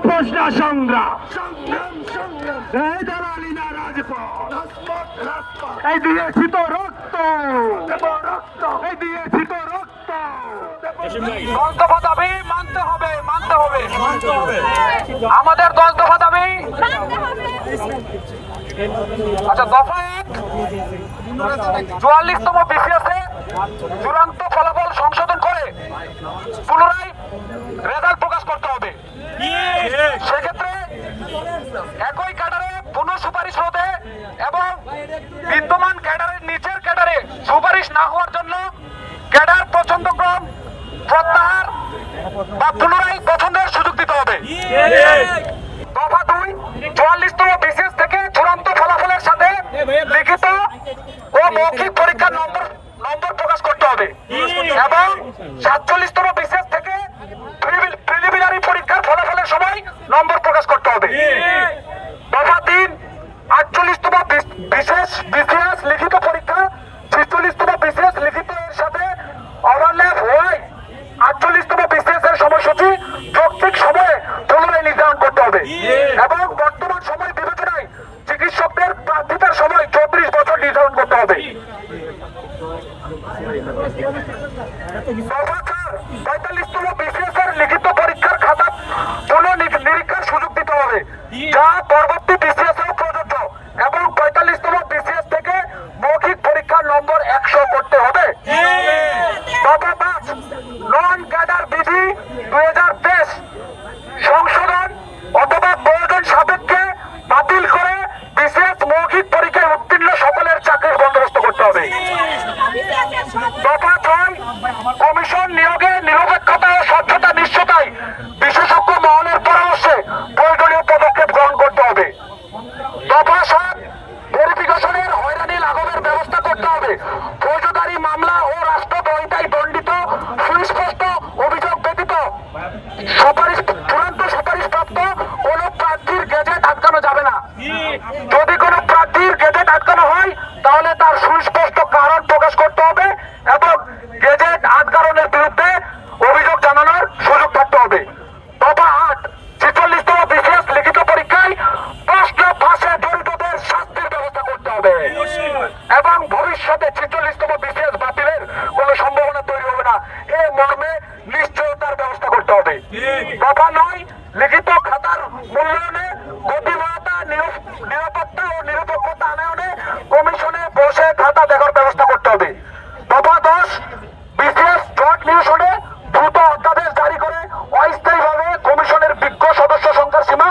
আপোষ না সংগ্রাম, এই দালালি না রাজপথ, এই দিয়েছি তো রক্ত, এই দিয়েছি তো রক্ত। দশ দফা দাবি মানতে হবে, মানতে হবে, আমাদের 10 দফা দাবি। আচ্ছা, দফা 1, 44তম বিসিএসে চূড়ান্ত ফলাফল সংশোধন করে পুনরায় রেজাল্ট প্রকাশ করতে হবে। সেক্ষেত্রে একই ক্যাডারে পুনঃ সুপারিশ হতে এবং বিদ্যমান ক্যাডারের নিচের ক্যাডারে সুপারিশ না হওয়ার জন্য ক্যাডার পছন্দক্রম প্রত্যাহার বা পুনরায় গঠনের সুযোগ দিতে হবে। দফা 2, 44তম বিসিএস থেকে চূড়ান্ত ফলাফলের সাথে লিখিত ও মৌখিক পরীক্ষার নম্বর প্রকাশ করতে হবে এবং 47তম বিসিএস থেকে প্রিলিমিনারি পরীক্ষার ফলাফলের সময় নম্বর প্রকাশ করতে হবে। দফা 3, 48তম বিসিএস লিখিত পরীক্ষা 46তম বিসিএস লিখিত এর সাথে ওভারল্যাপ হওয়ায় 48তম বিসিএস এর সময়সূচি যৌক্তিক সময়ে পুনরায় নির্ধারণ করতে হবে এবং বর্তমান সময় বিবেচনায় চিকিৎসকদের প্রার্থিতার সময় 34 বছর নির্ধারণ করতে হবে। দফা 4, 45তম বিসিএস এর লিখিত পরীক্ষার খাতা পুনঃ নিরীক্ষার সুযোগ দিতে হবে, যা পরবর্তী বিসিএস এও প্রযোজ্য এবং 45তম বিসিএস থেকে মৌখিক পরীক্ষার নম্বর 100 করতে হবে। দফা 5, নন ক্যাডার বিধি 2023 সংশোধন অথবা প্রয়োজন সাপেক্ষে বাতিল করে বিসিএস মৌখিক পরীক্ষায় উত্তীর্ণ সকলের চাকরির বন্দোবস্ত করতে হবে। দফা 6, কমিশন নিয়োগে নিরপেক্ষতা ও স্বচ্ছতা নিশ্চয়তায় বিশেষজ্ঞ মহলের পরামর্শে প্রয়োজনীয় পদক্ষেপ গ্রহণ করতে হবে। দফা 7, ভেরিফিকেশনের হয়রানি লাঘবের ব্যবস্থা করতে হবে। ফৌজদারি মামলা ও রাষ্ট্রদ্রোহিতায় দণ্ডিত সুস্পষ্ট অভিযোগ ব্যতীত চূড়ান্ত সুপারিশপ্রাপ্ত কোন প্রার্থীর গেজেট আটকানো যাবে না। যদি কোনো প্রার্থীর গেজেট আটকানো হয় তাহলে তার সুস্পষ্ট কারণ প্রকাশ করতে হবে এবং গেজেট আটকানোর বিরুদ্ধে অভিযোগ জানানোর সুযোগ থাকতে হবে। দফা 8, 46তম বিসিএস লিখিত পরীক্ষায় প্রশ্ন ফাঁসে জড়িতদের শাস্তির ব্যবস্থা করতে হবে এবং ভবিষ্যতে 46তম বিসিএস বাতিলের কোনো সম্ভাবনা তৈরি হবে না, এই মর্মে নিশ্চয়তার ব্যবস্থা করতে হবে। দফা 9, লিখিত খাতার মূল্যায়নে গতিময়তা, নিরাপত্তা ও নিরপেক্ষতা আনয়নে কমিশনে বসে খাতা দেখার ব্যবস্থা করতে হবে। দফা 10, বিসিএস জট নিরসনে দ্রুত অধ্যাদেশ জারি করে অস্থায়ীভাবে কমিশনের বিজ্ঞ সদস্য সংখ্যার সীমা